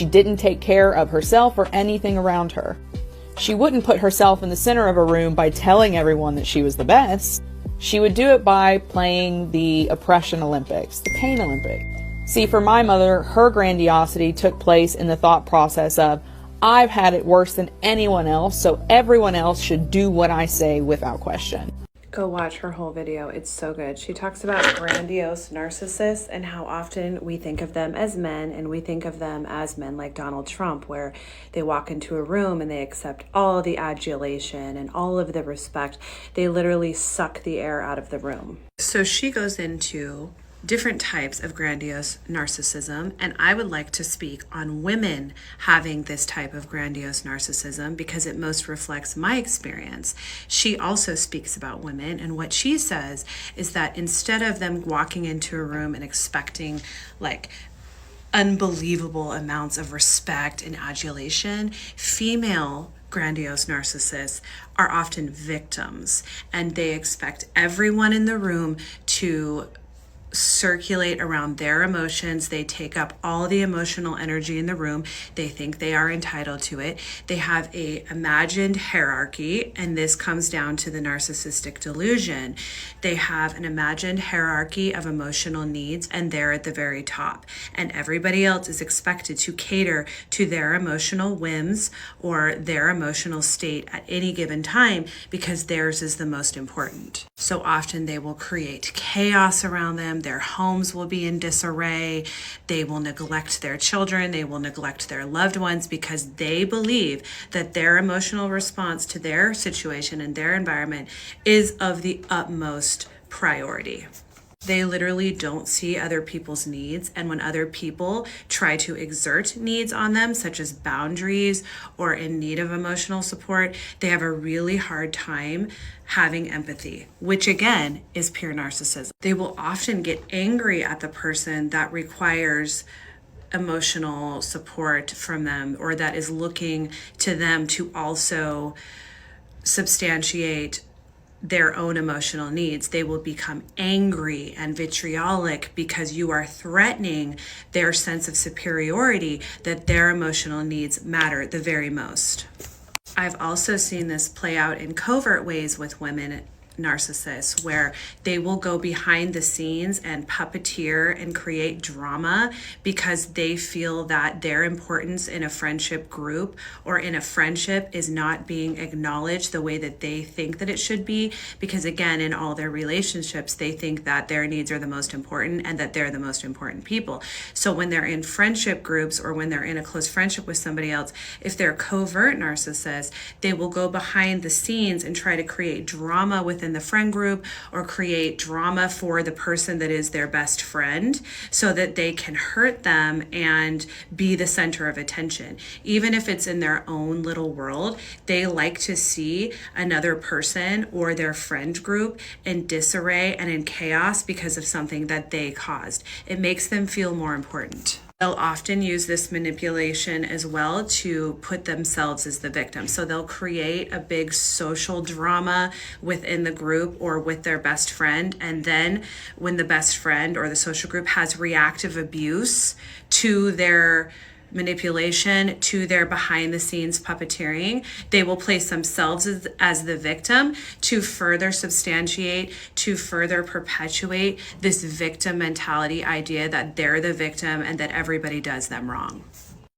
She didn't take care of herself or anything around her. She wouldn't put herself in the center of a room by telling everyone that she was the best. She would do it by playing the oppression Olympics, the pain Olympics. See, for my mother, her grandiosity took place in the thought process of, I've had it worse than anyone else, so everyone else should do what I say without question. Go watch her whole video. It's so good. She talks about grandiose narcissists and how often we think of them as men, and we think of them as men like Donald Trump, where they walk into a room and they accept all the adulation and all of the respect. They literally suck the air out of the room. So she goes into different types of grandiose narcissism, and I would like to speak on women having this type of grandiose narcissism because it most reflects my experience. She also speaks about women, and what she says is that instead of them walking into a room and expecting like unbelievable amounts of respect and adulation, female grandiose narcissists are often victims, and they expect everyone in the room to circulate around their emotions. They take up all the emotional energy in the room. They think they are entitled to it. They have a imagined hierarchy, and this comes down to the narcissistic delusion. They have an imagined hierarchy of emotional needs, and they're at the very top, and everybody else is expected to cater to their emotional whims or their emotional state at any given time because theirs is the most important. So often they will create chaos around them. Their homes will be in disarray. They will neglect their children. They will neglect their loved ones because they believe that their emotional response to their situation and their environment is of the utmost priority. They literally don't see other people's needs, and when other people try to exert needs on them, such as boundaries or in need of emotional support, they have a really hard time having empathy, which again is pure narcissism. They will often get angry at the person that requires emotional support from them or that is looking to them to also substantiate their own emotional needs. They will become angry and vitriolic because you are threatening their sense of superiority, that their emotional needs matter the very most. I've also seen this play out in covert ways with women narcissists, where they will go behind the scenes and puppeteer and create drama because they feel that their importance in a friendship group or in a friendship is not being acknowledged the way that they think that it should be, because again, in all their relationships, they think that their needs are the most important and that they're the most important people. So when they're in friendship groups or when they're in a close friendship with somebody else, if they're covert narcissists, they will go behind the scenes and try to create drama within the friend group or create drama for the person that is their best friend so that they can hurt them and be the center of attention. Even if it's in their own little world, they like to see another person or their friend group in disarray and in chaos because of something that they caused. It makes them feel more important. They'll often use this manipulation as well to put themselves as the victim. So they'll create a big social drama within the group or with their best friend. And then when the best friend or the social group has reactive abuse to their manipulation, to their behind the scenes puppeteering, they will place themselves as the victim to further substantiate, to further perpetuate this victim mentality idea that they're the victim and that everybody does them wrong.